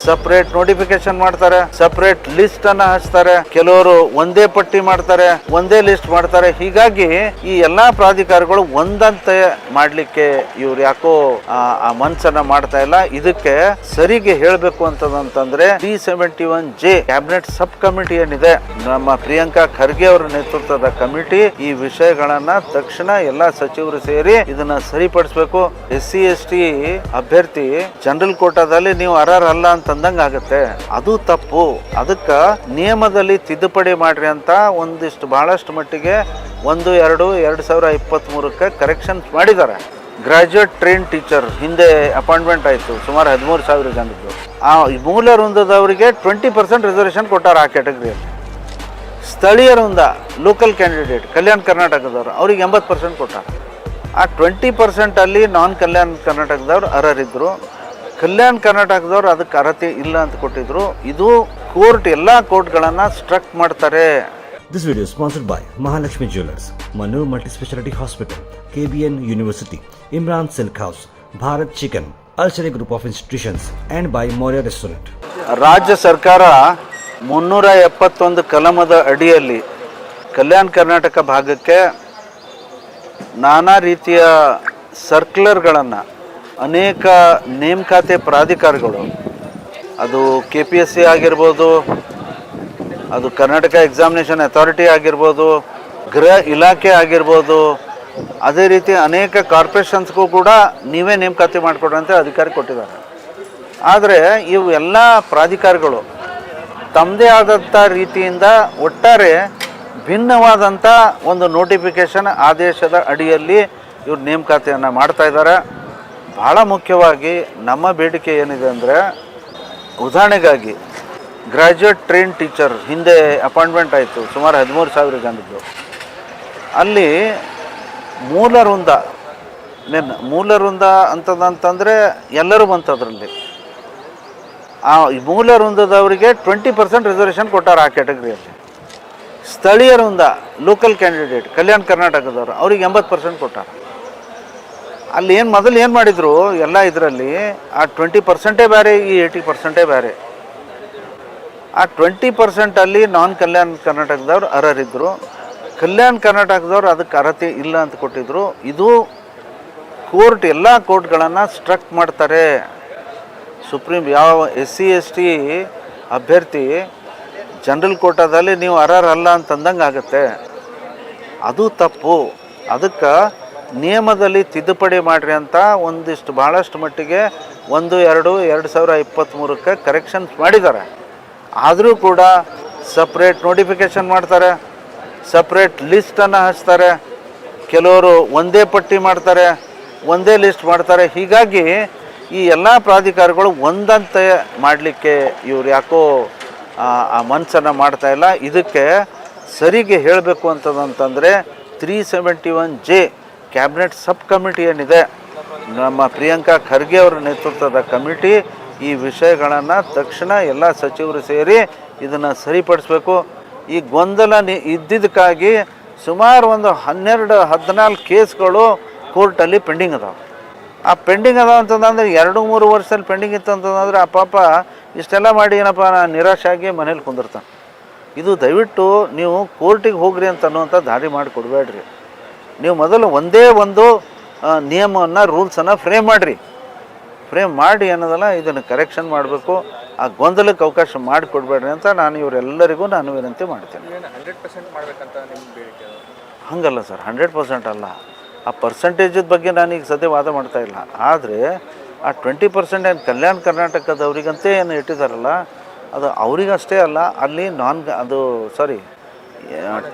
Separate notification ಮಾಡ್ತಾರೆ, separate list ಅನ್ನ ಹಚ್ತಾರೆ, ಕೆಲವರು ಒಂದೇ ಪಟ್ಟಿ ಮಾಡ್ತಾರೆ, ಒಂದೇ ಲಿಸ್ಟ್ ಮಾಡ್ತಾರೆ. ಹೀಗಾಗಿ ಈ ಎಲ್ಲಾ ಪ್ರಾಧಿಕಾರಗಳು ಒಂದಂತೆ ಮಾಡ್ಲಿಕ್ಕೆ ಇವ್ರು ಯಾಕೋ ಆ ಮನ್ಸನ್ನ ಮಾಡ್ತಾ ಇಲ್ಲ. ಇದಕ್ಕೆ ಸರಿಗೆ ಹೇಳ್ಬೇಕು ಅಂತಂದ್ರೆ 371J ಕ್ಯಾಬಿನೆಟ್ ಸಬ್ ಕಮಿಟಿ ಏನಿದೆ, ನಮ್ಮ ಪ್ರಿಯಾಂಕಾ ಖರ್ಗೆ ಅವರ ನೇತೃತ್ವದ ಕಮಿಟಿ ಈ ವಿಷಯಗಳನ್ನ ತಕ್ಷಣ ಎಲ್ಲಾ ಸಚಿವರು ಸೇರಿ ಇದನ್ನ ಸರಿಪಡಿಸಬೇಕು. SC ST ಅಭ್ಯರ್ಥಿ ಜನರಲ್ ಕೋಟಾದಲ್ಲಿ ನೀವು ಅರ್ಹರ ಅಲ್ಲ ಅಂತಂದಂಗ ಆಗುತ್ತೆ, ಅದು ತಪ್ಪು. ಅದಕ್ಕ ನಿಯಮದಲ್ಲಿ ತಿದ್ದುಪಡಿ ಮಾಡ್ರಿ ಅಂತ ಒಂದಿಷ್ಟು ಬಹಳಷ್ಟು ಮಟ್ಟಿಗೆ 1/2/2023 ಕರೆಕ್ಷನ್ ಮಾಡಿದ್ದಾರೆ. ಗ್ರಾಜ್ಯುಯೇಟ್ ಟ್ರೈನ್ ಟೀಚರ್ ಹಿಂದೆ ಅಪಾಯಿಂಟ್ಮೆಂಟ್ ಆಯಿತು, ಸುಮಾರು 13,000 ಜನದ್ದು. ಆ ಮೂಲ ವೃಂದದವರಿಗೆ 20% ರಿಸರ್ವೇಷನ್ ಕೊಟ್ಟಾರ ಆ ಕ್ಯಾಟಗರಿಯಲ್ಲಿ. ಸ್ಥಳೀಯ ವೃಂದ ಲೋಕಲ್ ಕ್ಯಾಂಡಿಡೇಟ್ ಕಲ್ಯಾಣ ಕರ್ನಾಟಕದವರು ಅವ್ರಿಗೆ 80% ಕೊಟ್ಟಾರ. ಆ 20% ಅಲ್ಲಿ ನಾನ್ ಕಲ್ಯಾಣ ಕರ್ನಾಟಕದವ್ರು ಅರ್ಹರಿದ್ರು, ಕಲ್ಯಾಣ ಕರ್ನಾಟಕದವ್ರು ಅದಕ್ಕೆ ಅರ್ಹತೆ ಇಲ್ಲ ಅಂತ ಕೊಟ್ಟಿದ್ರು. ಇದು ಕೋರ್ಟ್ ಎಲ್ಲ ಕೋರ್ಟ್ಗಳನ್ನು ಸ್ಟ್ರಕ್ ಮಾಡ್ತಾರೆ. This video is sponsored by Mahalakshmi Jewelers, Manu Multispeciality Hospital, KBN University, Imran Silk House, Bharat Chicken, Al-Sharia Group of Institutions and by Moria Restaurant. ರಾಜ್ಯ ಸರ್ಕಾರ 371 ಕಲಮದ ಅಡಿಯಲ್ಲಿ ಕಲ್ಯಾಣ ಕರ್ನಾಟಕ ಭಾಗಕ್ಕೆ ನಾನಾ ರೀತಿಯ ಸರ್ಕ್ಯುಲರ್ಗಳನ್ನು ಅನೇಕ ನೇಮಕಾತಿ ಪ್ರಾಧಿಕಾರಗಳು, ಅದು KPSC ಆಗಿರ್ಬೋದು, ಅದು ಕರ್ನಾಟಕ ಎಕ್ಸಾಮಿನೇಷನ್ ಅಥಾರಿಟಿ ಆಗಿರ್ಬೋದು, ಗೃಹ ಇಲಾಖೆ ಆಗಿರ್ಬೋದು, ಅದೇ ರೀತಿ ಅನೇಕ ಕಾರ್ಪೊರೇಷನ್ಸ್ಗೂ ಕೂಡ ನೀವೇ ನೇಮಕಾತಿ ಮಾಡಿಕೊಡ್ರಂತೆ ಅಧಿಕಾರಿ ಕೊಟ್ಟಿದ್ದಾರೆ. ಆದರೆ ಇವು ಎಲ್ಲ ಪ್ರಾಧಿಕಾರಗಳು ತಮ್ಮದೇ ಆದಂಥ ರೀತಿಯಿಂದ ಒಟ್ಟಾರೆ ಭಿನ್ನವಾದಂಥ ಒಂದು ನೋಟಿಫಿಕೇಷನ್ ಆದೇಶದ ಅಡಿಯಲ್ಲಿ ಇವ್ರು ನೇಮಕಾತಿಯನ್ನು ಮಾಡ್ತಾ ಇದ್ದಾರೆ. ಭಾಳ ಮುಖ್ಯವಾಗಿ ನಮ್ಮ ಬೇಡಿಕೆ ಏನಿದೆ ಅಂದರೆ, ಉದಾಹರಣೆಗಾಗಿ ಗ್ರಾಜ್ಯುಯೇಟ್ ಟ್ರೈನ್ ಟೀಚರ್ ಹಿಂದೆ ಅಪಾಯಿಂಟ್ಮೆಂಟ್ ಆಯಿತು, ಸುಮಾರು 13,000 ಜನದ್ದು. ಅಲ್ಲಿ ಮೂಲ ವೃಂದ ಅಂತಂದರೆ ಎಲ್ಲರೂ ಬಂತದ್ರಲ್ಲಿ. ಆ ಮೂಲ ವೃಂದದವರಿಗೆ 20% ರಿಸರ್ವೇಷನ್ ಕೊಟ್ಟಾರ ಆ ಕ್ಯಾಟಗರಿಯಲ್ಲಿ. ಸ್ಥಳೀಯ ವೃಂದ ಲೋಕಲ್ ಕ್ಯಾಂಡಿಡೇಟ್ ಕಲ್ಯಾಣ ಕರ್ನಾಟಕದವರು ಅವ್ರಿಗೆ 80% ಕೊಟ್ಟಾರ. ಅಲ್ಲಿ ಮೊದಲು ಏನು ಮಾಡಿದರು ಎಲ್ಲ ಇದರಲ್ಲಿ, ಆ 20% ಬೇರೆ, ಈ 80% ಬೇರೆ. ಆ 20% ಅಲ್ಲಿ ನಾನ್ ಕಲ್ಯಾಣ ಕರ್ನಾಟಕದವ್ರು ಅರ್ಹರಿದ್ದರು, ಕಲ್ಯಾಣ ಕರ್ನಾಟಕದವ್ರು ಅದಕ್ಕೆ ಅರ್ಹತೆ ಇಲ್ಲ ಅಂತ ಕೊಟ್ಟಿದ್ರು. ಇದು ಕೋರ್ಟ್ ಎಲ್ಲ ಕೋರ್ಟ್ಗಳನ್ನು ಸ್ಟ್ರಕ್ ಮಾಡ್ತಾರೆ. ಸುಪ್ರೀಂ ಯಾವ SC ST ಅಭ್ಯರ್ಥಿ ಜನರಲ್ ಕೋಟಾದಲ್ಲಿ ನೀವು ಅರ್ಹರ ಅಲ್ಲ ಅಂತಂದಂಗೆ ಆಗುತ್ತೆ, ಅದು ತಪ್ಪು. ಅದಕ್ಕೆ ನಿಯಮದಲ್ಲಿ ತಿದ್ದುಪಡಿ ಮಾಡ್ರಿ ಅಂತ ಒಂದಿಷ್ಟು ಭಾಳಷ್ಟು ಮಟ್ಟಿಗೆ 1/2/2023 ಕರೆಕ್ಷನ್ಸ್ ಮಾಡಿದ್ದಾರೆ. ಆದರೂ ಕೂಡ ಸಪ್ರೇಟ್ ನೋಟಿಫಿಕೇಶನ್ ಮಾಡ್ತಾರೆ, ಸಪ್ರೇಟ್ ಲಿಸ್ಟನ್ನು ಹಚ್ತಾರೆ, ಕೆಲವರು ಒಂದೇ ಪಟ್ಟಿ ಮಾಡ್ತಾರೆ, ಒಂದೇ ಲಿಸ್ಟ್ ಮಾಡ್ತಾರೆ. ಹೀಗಾಗಿ ಈ ಎಲ್ಲ ಪ್ರಾಧಿಕಾರಗಳು ಒಂದಂತೆ ಮಾಡಲಿಕ್ಕೆ ಇವ್ರು ಯಾಕೋ ಆ ಮನಸ್ಸನ್ನು ಮಾಡ್ತಾ ಇಲ್ಲ. ಇದಕ್ಕೆ ಸರಿಗೆ ಹೇಳಬೇಕು ಅಂತಂದರೆ 371J ಕ್ಯಾಬಿನೆಟ್ ಸಬ್ ಕಮಿಟಿ ಏನಿದೆ, ನಮ್ಮ ಪ್ರಿಯಾಂಕಾ ಖರ್ಗೆ ಅವರ ನೇತೃತ್ವದ ಕಮಿಟಿ ಈ ವಿಷಯಗಳನ್ನು ತಕ್ಷಣ ಎಲ್ಲ ಸಚಿವರು ಸೇರಿ ಇದನ್ನು ಸರಿಪಡಿಸಬೇಕು. ಈ ಗೊಂದಲ ಇದ್ದಿದ್ದಕ್ಕಾಗಿ ಸುಮಾರು ಒಂದು 12-14 ಕೇಸ್ಗಳು ಕೋರ್ಟಲ್ಲಿ ಪೆಂಡಿಂಗ್ ಅದಾವೆ. ಆ ಪೆಂಡಿಂಗ್ ಅದಾವ ಅಂತಂದರೆ 2-3 ವರ್ಷದಲ್ಲಿ ಪೆಂಡಿಂಗ್ ಇತ್ತು ಅಂತಂದರೆ ಆ ಪಾಪ ಇಷ್ಟೆಲ್ಲ ಮಾಡಿ ಏನಪ್ಪ ನಾನು ನಿರಾಶಾಗಿ ಮನೇಲಿ ಕುಂದಿರ್ತಾನೆ. ಇದು ದಯವಿಟ್ಟು ನೀವು ಕೋರ್ಟಿಗೆ ಹೋಗ್ರಿ ಅಂತ ಅನ್ನುವಂಥ ದಾರಿ ಮಾಡಿ ಕೊಡಬೇಡ್ರಿ. ನೀವು ಮೊದಲು ಒಂದೇ ಒಂದು ನಿಯಮವನ್ನು ರೂಲ್ಸನ್ನು ಫ್ರೇಮ್ ಮಾಡಿ ಅನ್ನೋದಲ್ಲ, ಇದನ್ನು ಕರೆಕ್ಷನ್ ಮಾಡಬೇಕು. ಆ ಗೊಂದಲಕ್ಕೆ ಅವಕಾಶ ಮಾಡಿಕೊಡ್ಬೇಡ್ರಿ ಅಂತ ನಾನು ಇವರೆಲ್ಲರಿಗೂ ವಿನಂತಿ ಮಾಡ್ತೇನೆ. ಹಂಗಲ್ಲ ಸರ್, 100% ಅಲ್ಲ. ಆ ಪರ್ಸೆಂಟೇಜದ ಬಗ್ಗೆ ನಾನೀಗ ಸದ್ಯ ವಾದ ಮಾಡ್ತಾ ಇಲ್ಲ. ಆದರೆ ಆ 20% ಏನು ಕಲ್ಯಾಣ ಕರ್ನಾಟಕದವ್ರಿಗಂತೆ ಏನು ಇಟ್ಟಿದ್ದಾರಲ್ಲ, ಅದು ಅವರಿಗಷ್ಟೇ ಅಲ್ಲ, ಅಲ್ಲಿ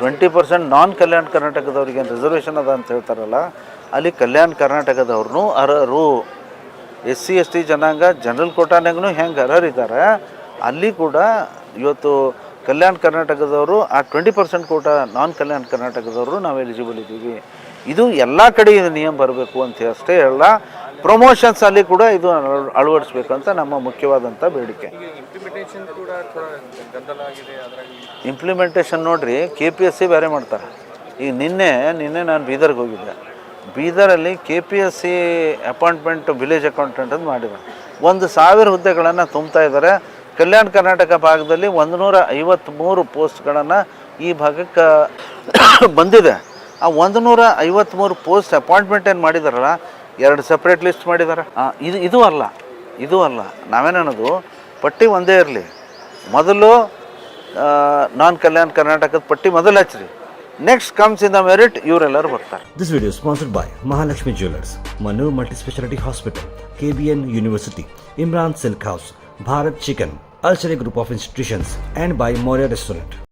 20% ನಾನ್ ಕಲ್ಯಾಣ ಕರ್ನಾಟಕದವ್ರಿಗೆ ಏನು ರಿಸರ್ವೇಷನ್ ಅದ ಅಂತ ಹೇಳ್ತಾರಲ್ಲ, ಅಲ್ಲಿ ಕಲ್ಯಾಣ ಕರ್ನಾಟಕದವ್ರೂ ಅರ್ಹರು. SC ST ಜನಾಂಗ ಜನರಲ್ ಕೋಟಾನಾಗೂ ಹೆಂಗೆ ಅರ್ಹರಿದ್ದಾರೆ, ಅಲ್ಲಿ ಕೂಡ ಇವತ್ತು ಕಲ್ಯಾಣ ಕರ್ನಾಟಕದವರು ಆ 20% ಕೋಟಾ ನಾನ್ ಕಲ್ಯಾಣ ಕರ್ನಾಟಕದವರು ನಾವು ಎಲಿಜಿಬಲ್ ಇದ್ದೀವಿ. ಇದು ಎಲ್ಲ ಕಡೆ ಇದು ನಿಯಮ ಬರಬೇಕು ಅಂತ ಅಷ್ಟೇ ಹೇಳಲ್ಲ, ಪ್ರಮೋಷನ್ಸ್ ಅಲ್ಲಿ ಕೂಡ ಇದು ಅಳವಡಿಸ್ಬೇಕಂತ ನಮ್ಮ ಮುಖ್ಯವಾದಂಥ ಬೇಡಿಕೆ. ಇಂಪ್ಲಿಮೆಂಟೇಷನ್ ನೋಡ್ರಿ, KPSC ಬೇರೆ ಮಾಡ್ತಾರೆ. ಈಗ ನಿನ್ನೆ ನಾನು ಬೀದರ್ಗೆ ಹೋಗಿದ್ದೆ. ಬೀದರಲ್ಲಿ KPSC ಅಪಾಯಿಂಟ್ಮೆಂಟ್ ವಿಲೇಜ್ ಅಕೌಂಟೆಂಟ್ ಅಂತ ಮಾಡಿದ್ದಾರೆ. 1,000 ಹುದ್ದೆಗಳನ್ನು ತುಂಬ್ತಾ ಇದ್ದಾರೆ. ಕಲ್ಯಾಣ ಕರ್ನಾಟಕ ಭಾಗದಲ್ಲಿ 153 ಪೋಸ್ಟ್ಗಳನ್ನು ಈ ಭಾಗಕ್ಕೆ ಬಂದಿದೆ. ಆ 153 ಪೋಸ್ಟ್ ಅಪಾಯಿಂಟ್ಮೆಂಟ್ ಏನು ಮಾಡಿದಾರಲ್ಲ, 2 ಸಪ್ರೇಟ್ ಲಿಸ್ಟ್ ಮಾಡಿದ್ದಾರೆ. ಇದು ಅಲ್ಲ ನಾವೇನನ್ನೋದು, ಪಟ್ಟಿ ಒಂದೇ ಇರಲಿ. ಮೊದಲು ನಾನ್ ಕಲ್ಯಾಣ ಕರ್ನಾಟಕದ ಪಟ್ಟಿ ಮೊದಲು ಹಚ್ಚಿರಿ, next comes in the merit ಇವರೆಲ್ಲರೂ ಬರ್ತಾರೆ. This video is sponsored by Mahalakshmi Jewelers, Manu Multispeciality Hospital, KBN University, Imran Silk House, Bharat Chicken, Al Sharia Group of Institutions, and by Moria Restaurant.